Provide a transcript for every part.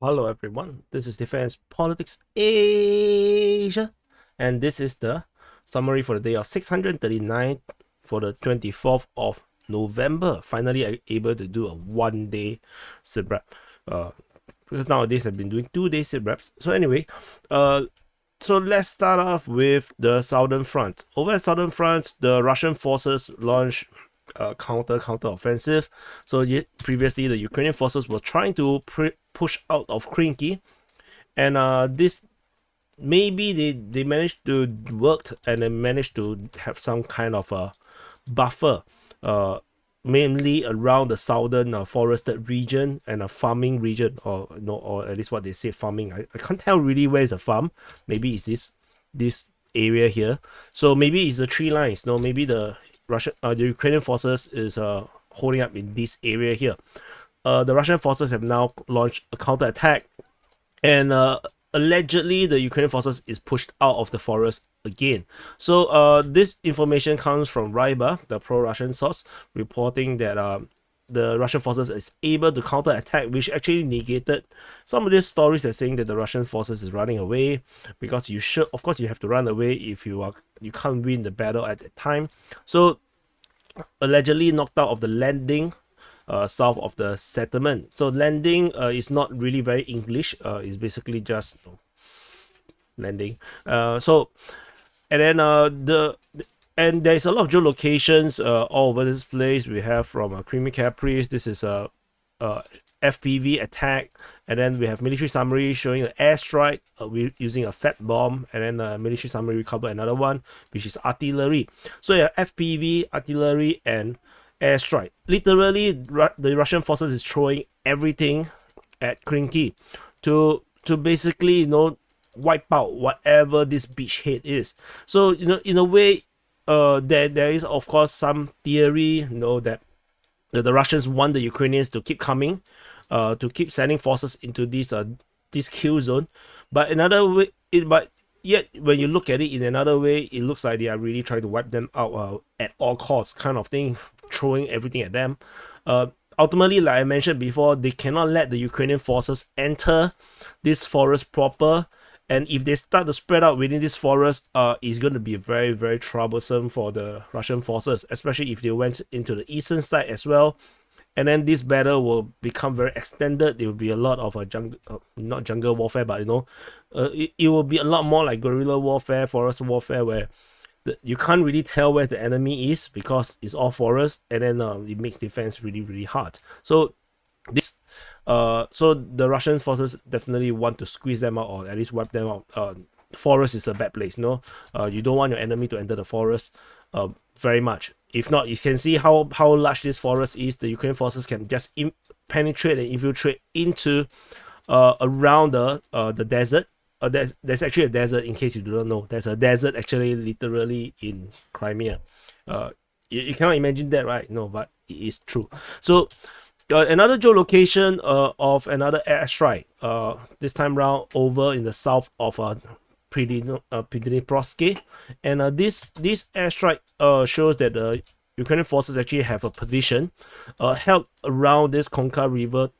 Hello everyone, this is Defense Politics Asia, and this is the summary for the day of 639 for the 24th of November. Finally, I'm able to do a one-day SITREP, because nowadays I've been doing 2-day SITREPs. So anyway, so let's start off with the Southern Front. Over at Southern Front, the Russian forces launched counter offensive. So previously the Ukrainian forces were trying to push out of Krinky, and this maybe they managed to work, and they managed to have some kind of a buffer, mainly around the southern forested region and a farming region, or or at least what they say farming. I can't tell really where is the farm. Maybe it's this area here. So maybe it's the tree lines. No, maybe the Ukrainian forces is holding up in this area here. The Russian forces have now launched a counterattack, and allegedly the Ukrainian forces is pushed out of the forest again. So this information comes from Ryba, the pro-Russian source, reporting that the Russian forces is able to counterattack, which actually negated some of these stories that saying that the Russian forces is running away, because of course you have to run away if you can't win the battle at that time. So allegedly knocked out of the landing south of the settlement. So landing is not really very English. It's basically just landing. So and then and there's a lot of geolocations all over this place. We have from Kreminna Caprice. This is a FPV attack, and then we have military summary showing an airstrike using a fat bomb, and then military summary recovered another one, which is artillery. So yeah, FPV, artillery, and airstrike. Literally, the Russian forces is throwing everything at Krinky to basically wipe out whatever this beachhead is. So in a way, there is of course some theory that the Russians want the Ukrainians to keep coming, to keep sending forces into this kill zone. But another way, but yet when you look at it in another way, it looks like they are really trying to wipe them out at all costs, kind of thing, throwing everything at them. Ultimately, like I mentioned before, they cannot let the Ukrainian forces enter this forest proper. And if they start to spread out within this forest, it's going to be very, very troublesome for the Russian forces, especially if they went into the eastern side as well. And then this battle will become very extended. There will be a lot of not jungle warfare, but it will be a lot more like guerrilla warfare, forest warfare, where you can't really tell where the enemy is because it's all forest, and then it makes defense really, really hard. So so the Russian forces definitely want to squeeze them out, or at least wipe them out. Forest is a bad place, you don't want your enemy to enter the forest very much. If not, you can see how large this forest is. The Ukrainian forces can just penetrate and infiltrate into around the desert. There's actually a desert, in case you do not know. There's a desert actually literally in Crimea. You cannot imagine that, right? No, but it is true. So another geolocation of another airstrike, this time round over in the south of Pridniprovsk, and this airstrike shows that the Ukrainian forces actually have a position held around this Konka River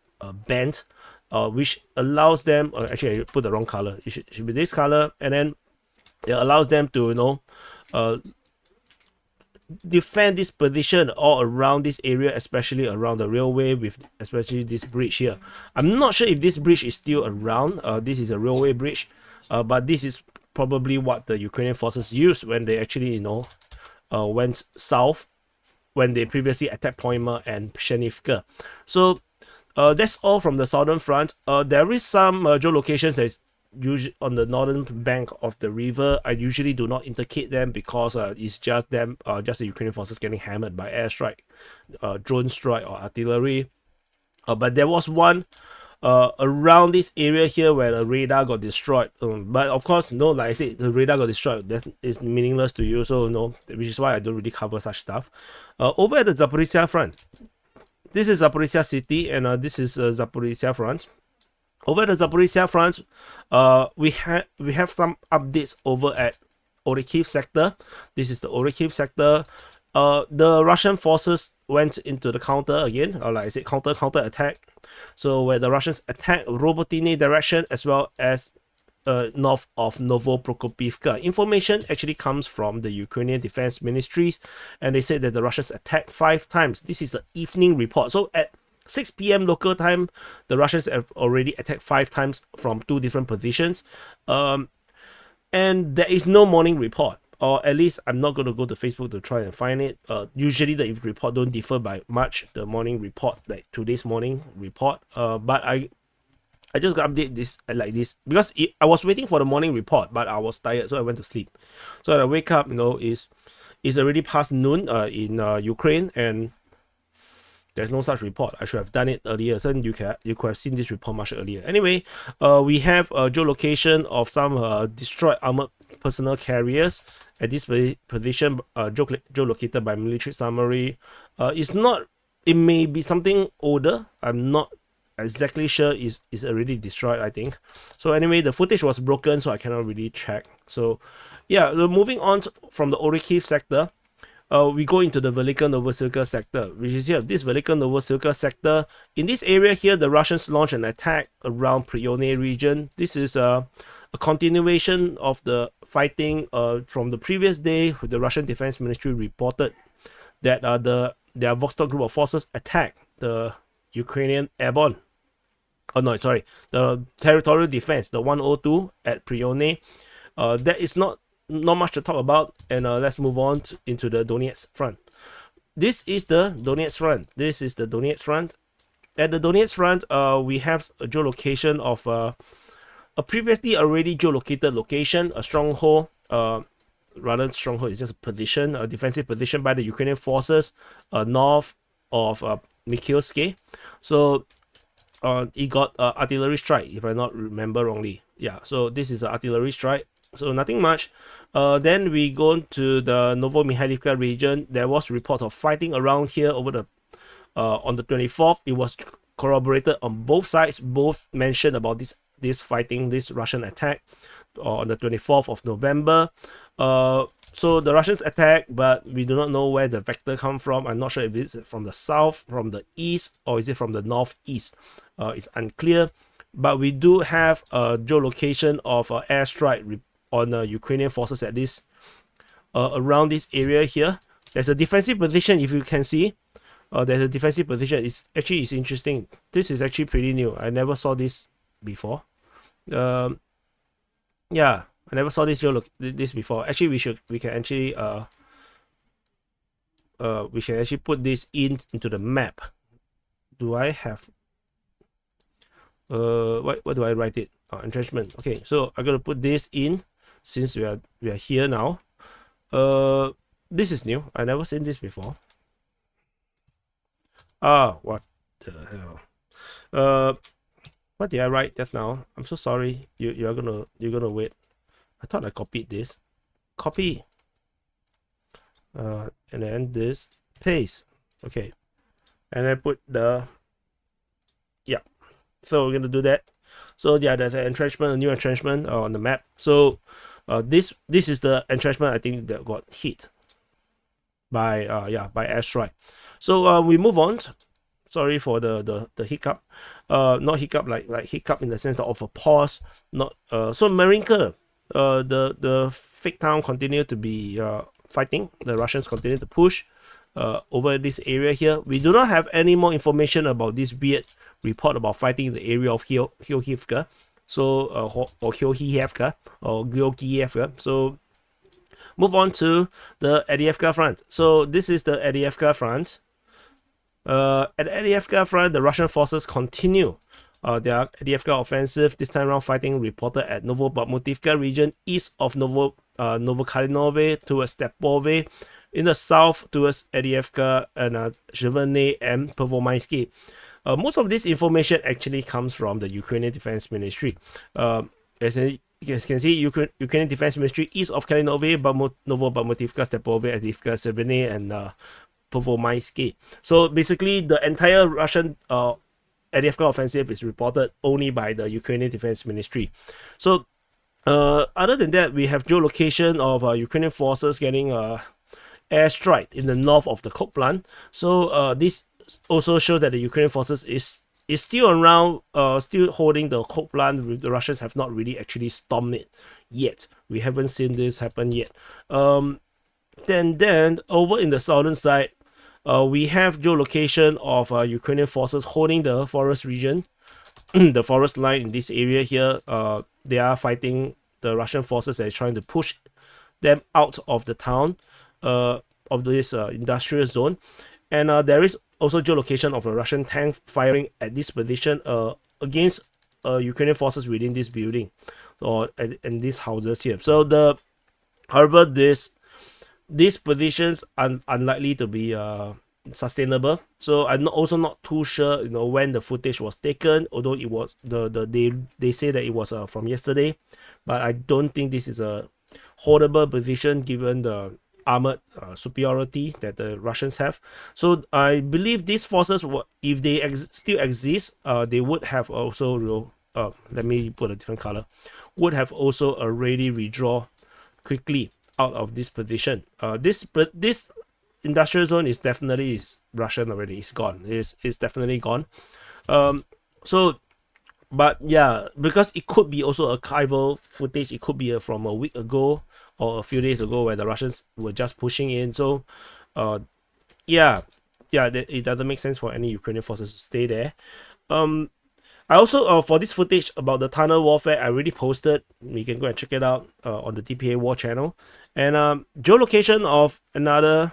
bend, which allows them, actually I put the wrong color, it should be this color, and then it allows them to defend this position all around this area, especially around the railway, with especially this bridge here. I'm not sure if this bridge is still around. This is a railway bridge, but this is probably what the Ukrainian forces used when they actually went south, when they previously attacked Poima and Pshenivka. So that's all from the Southern Front. There is some geolocations that is usually on the northern bank of the river. I usually do not indicate them because it's just them, just the Ukrainian forces getting hammered by airstrike, drone strike, or artillery. But there was one around this area here where the radar got destroyed. But of course, like I said, the radar got destroyed. That is meaningless to you. So which is why I don't really cover such stuff. Over at the Zaporizhzhia Front, this is Zaporizhzhia city, and this is Zaporizhzhia Front. Over the Zaporizhzhia Front, we have some updates over at Orikhiv sector. This is the Orikhiv sector. The Russian forces went into the counter again, or like I said, counter attack. So where the Russians attacked Robotine direction as well as north of Novoprokopivka. Information actually comes from the Ukrainian Defense Ministries, and they said that the Russians attacked 5 times. This is an evening report. So at 6 p.m. local time, the Russians have already attacked 5 times from 2 different positions. And there is no morning report, or at least I'm not going to go to Facebook to try and find it. Usually the report don't differ by much, the morning report, like today's morning report. But I just got update this like this because I was waiting for the morning report, but I was tired, so I went to sleep. So when I wake up, it's already past noon in Ukraine, and there's no such report. I should have done it earlier, so you could have seen this report much earlier. Anyway, we have a geolocation of some destroyed armored personnel carriers at this position, geolocated by military summary. It may be something older. I'm not exactly sure is already destroyed, I think. So anyway, the footage was broken, so I cannot really check. So yeah, moving on from the Orikhiv sector, we go into the Velika Novosilka sector, which is here. This Velika Novosilka sector, in this area here, the Russians launched an attack around Prione region. This is a continuation of the fighting from the previous day. The Russian Defense Ministry reported that their Vostok group of forces attacked the Ukrainian airborne. The territorial defense, the 102 at Prione. That is not much to talk about, and let's move on into the Donetsk Front. This is the Donetsk Front. At the Donetsk Front, we have a geolocation of a previously already geolocated location, a stronghold. Rather, stronghold is just a position, a defensive position by the Ukrainian forces north of Mikhailsk. So it got artillery strike, if I not remember wrongly. Yeah, so this is an artillery strike. So nothing much. Then we go to the Novomikhailivka region. There was reports of fighting around here over the on the 24th. It was corroborated on both sides. Both mentioned about this fighting, this Russian attack on the 24th of November. So the Russians attack, but we do not know where the vector come from. I'm not sure if it's from the south, from the east, or is it from the northeast. It's unclear. But we do have a geolocation of airstrike on Ukrainian forces at this around this area here. There's a defensive position, if you can see. There's a defensive position. It's interesting. This is actually pretty new. I never saw this before. Yeah, I never saw this before. Actually, we can actually put this into the map. Do I have what do I write it? Entrenchment. Okay, so I'm gonna put this in since we are here now. This is new. I never seen this before. What the hell? What did I write just now? I'm so sorry. You're gonna wait. I thought I copied this. Copy. And then this paste. Okay. And I put the so we're gonna do that. So yeah, there's an entrenchment, a new entrenchment on the map. So this is the entrenchment I think that got hit by airstrike. So we move on. Sorry for the hiccup. Not hiccup like hiccup in the sense of a pause. Not so Marinka, the fake town continued to be fighting. The Russians continue to push over this area here. We do not have any more information about this weird report about fighting in the area of Khilkivka. So or Khilkivka or Georgievka. So move on to the Avdiivka Front. So this is the Avdiivka Front. At the Avdiivka Front, the Russian forces continue their Avdiivka offensive. This time around, fighting reported at Novobakhmutivka region, east of Novokalinove towards Stepove, in the south towards Avdiivka and Zhivane and Pervomaisky. Most of this information actually comes from the Ukrainian Defense Ministry. As you can see, Ukrainian Defense Ministry east of Kalinove, Novobakhmutivka, Stepove, Avdiivka, Zhivane, and Pervomaisky. So basically, the entire Russian Avdiivka offensive is reported only by the Ukrainian Defense Ministry. So other than that, we have geolocation of Ukrainian forces getting airstrike in the north of the coke plant. So this also shows that the Ukrainian forces is still around, still holding the coke plant. The Russians have not really actually stormed it yet. We haven't seen this happen yet. Then over in the southern side, we have geolocation of Ukrainian forces holding the forest region, the forest line in this area here. They are fighting the Russian forces that is trying to push them out of the town, of this industrial zone. And there is also geolocation of a Russian tank firing at this position against Ukrainian forces within this building or in these houses here. So however, these positions are unlikely to be sustainable. So I'm also not too sure, when the footage was taken. Although it was they say that it was from yesterday, but I don't think this is a holdable position given the armored superiority that the Russians have. So I believe these forces, if they still exist, they would have also, let me put a different color, would have also already withdraw quickly out of this position. This industrial zone is definitely Russian already. It's gone. It's definitely gone. But yeah, because it could be also archival footage. It could be from a week ago or a few days ago where the Russians were just pushing in. So it doesn't make sense for any Ukrainian forces to stay there. I also, for this footage about the tunnel warfare, I already posted. You can go and check it out on the DPA War channel. And geolocation of another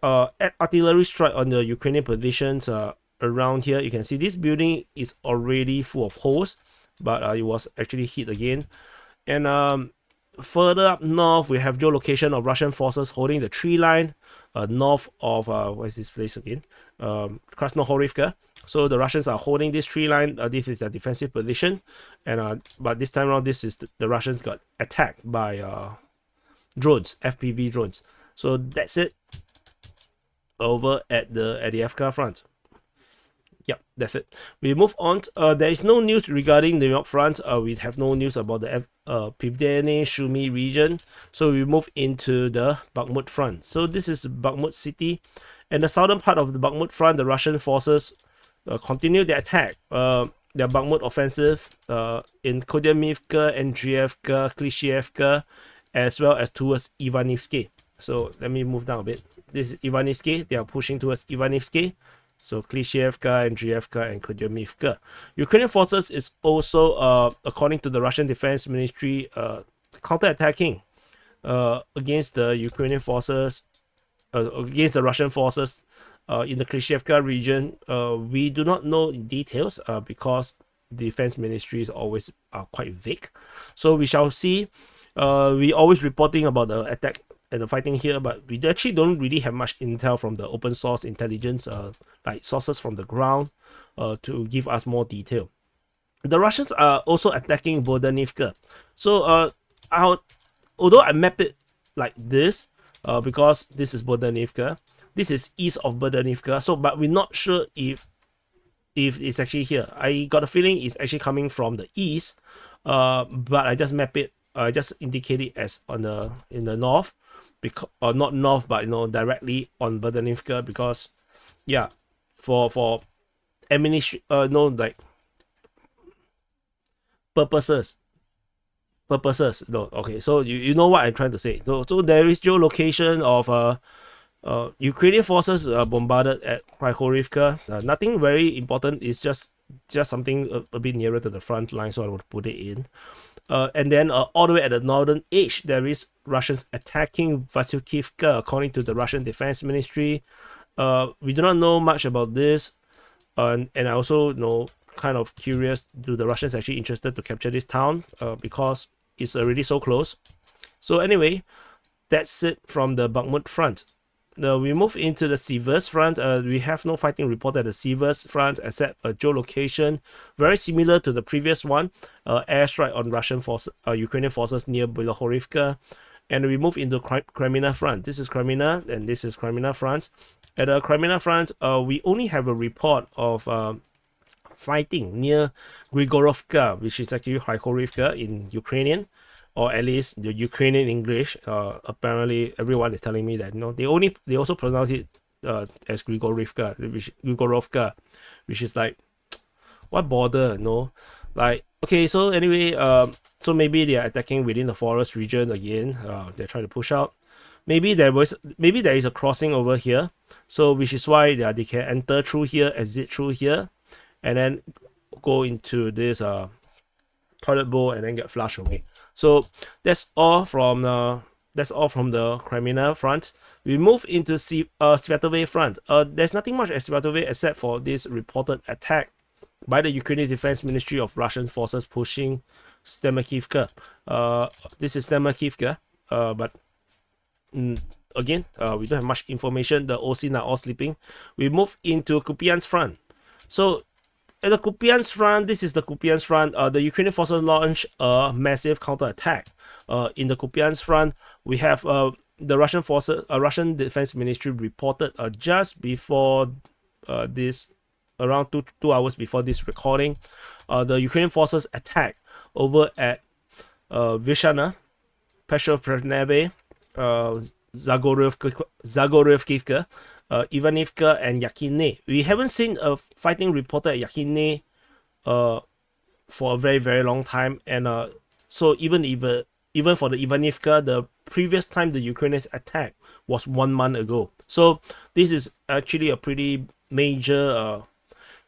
artillery strike on the Ukrainian positions around here. You can see this building is already full of holes, but it was actually hit again. And further up north, we have geolocation of Russian forces holding the tree line north of where's this place again? Krasnohorivka. So the Russians are holding this tree line. This is a defensive position, and but this time around, this is the Russians got attacked by drones, FPV drones. So that's it over at the Avdiivka Front. Yep, that's it. We move on. There is no news regarding the Donetsk Front. We have no news about the Pivdene Shumi region. So we move into the Bakhmut Front. So this is Bakhmut city. And the southern part of the Bakhmut Front, the Russian forces continue their attack. Their Bakhmut offensive in Kodyamivka, Andriivka, Klishchiivka, as well as towards Ivanivsky. So let me move down a bit. This is Ivanivsky. They are pushing towards Ivanivsky. So Klishchiivka, Andriivka, and Kodyamivka. Ukrainian forces is also, according to the Russian Defense Ministry, counter-attacking against the Ukrainian forces, against the Russian forces in the Klishchiivka region. We do not know in details because the Defense Ministry is always quite vague. So we shall see. We always reporting about the attack and the fighting here, but we actually don't really have much intel from the open source intelligence, like sources from the ground, to give us more detail. The Russians are also attacking Bodanivka. So although I map it like this, because this is Bodanivka, this is east of Bodanivka. So, but we're not sure if it's actually here. I got a feeling it's actually coming from the east, but I just map it. I just indicate it as in the north, because or not north, but directly on Bodanivka, because yeah, for ammunition, purposes. No, okay, so you know what I'm trying to say. So there is geolocation of Ukrainian forces bombarded at Krychorivka. Nothing very important. It's just something a bit nearer to the front line, so I would put it in. And then all the way at the northern edge, there is Russians attacking Vasyukivka, according to the Russian Defense Ministry. We do not know much about this, and I also kind of curious, do the Russians actually interested to capture this town because it's already so close. So anyway, that's it from the Bakhmut Front. Now we move into the Siversk Front. We have no fighting report at the Siversk Front except a geolocation very similar to the previous one, airstrike on Ukrainian forces near Bilohorivka. And we move into Kreminna Front. This is Kreminna, and this is Kreminna Front. At the Kreminna Front, we only have a report of fighting near Grigorovka, which is actually Krychorivka in Ukrainian, or at least the Ukrainian English. Apparently, everyone is telling me that they also pronounce it as Grigorovka, which is like, what bother, like, okay. So anyway, so maybe they are attacking within the forest region again. They're trying to push out. Maybe there is a crossing over here, so which is why they can enter through here, exit through here, and then go into this toilet bowl and then get flushed away. So that's all from the Kreminna Front. We move into Svatove Front. There's nothing much at Svatove except for this reported attack by the Ukrainian Defense Ministry of Russian forces pushing Stemakivka. This is Stemakivka, but again, we don't have much information. The OC are all sleeping. We move into Kupyansk Front. So at the Kupyansk Front, this is the Kupyansk Front. The Ukrainian forces launched a massive counterattack. In the Kupyansk Front, we have the Russian forces, Russian Defense Ministry reported just before this, around two hours before this recording, the Ukrainian forces attacked over at Vyshana, Petropavleve, Zaporizhzhia, Ivanivka, and Yakhine. We haven't seen a fighting reported at Yakhine for a very, very long time, and so even for the Ivanivka, the previous time the Ukrainians attacked was 1 month ago. So this is actually a pretty major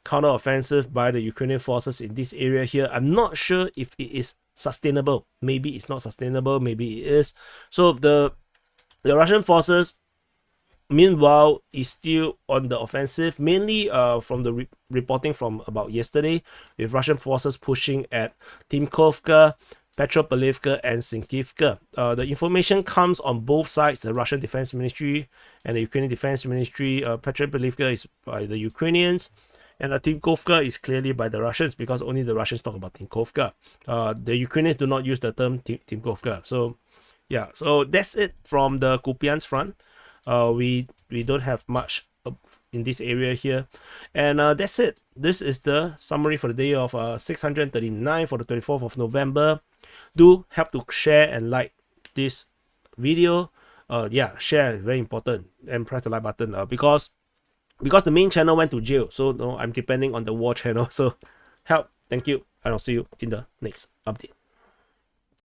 counter-offensive by the Ukrainian forces in this area here. I'm not sure if it is sustainable. Maybe it's not sustainable, maybe it is. So the Russian forces, meanwhile, is still on the offensive, mainly from the reporting from about yesterday, with Russian forces pushing at Timkovka, Petropavlivka, and Sinkivka. The information comes on both sides, the Russian Defense Ministry and the Ukrainian Defense Ministry. Petropavlivka is by the Ukrainians, and Timkovka is clearly by the Russians, because only the Russians talk about Timkovka. The Ukrainians do not use the term Timkovka. So yeah, so that's it from the Kupyansk Front. We don't have much in this area here, and that's it. This is the summary for the day of 639 for the 24th of November. Do help to share and like this video. Yeah, share is very important, and press the like button because the main channel went to jail, so I'm depending on the war channel. So help, thank you, and I'll see you in the next update.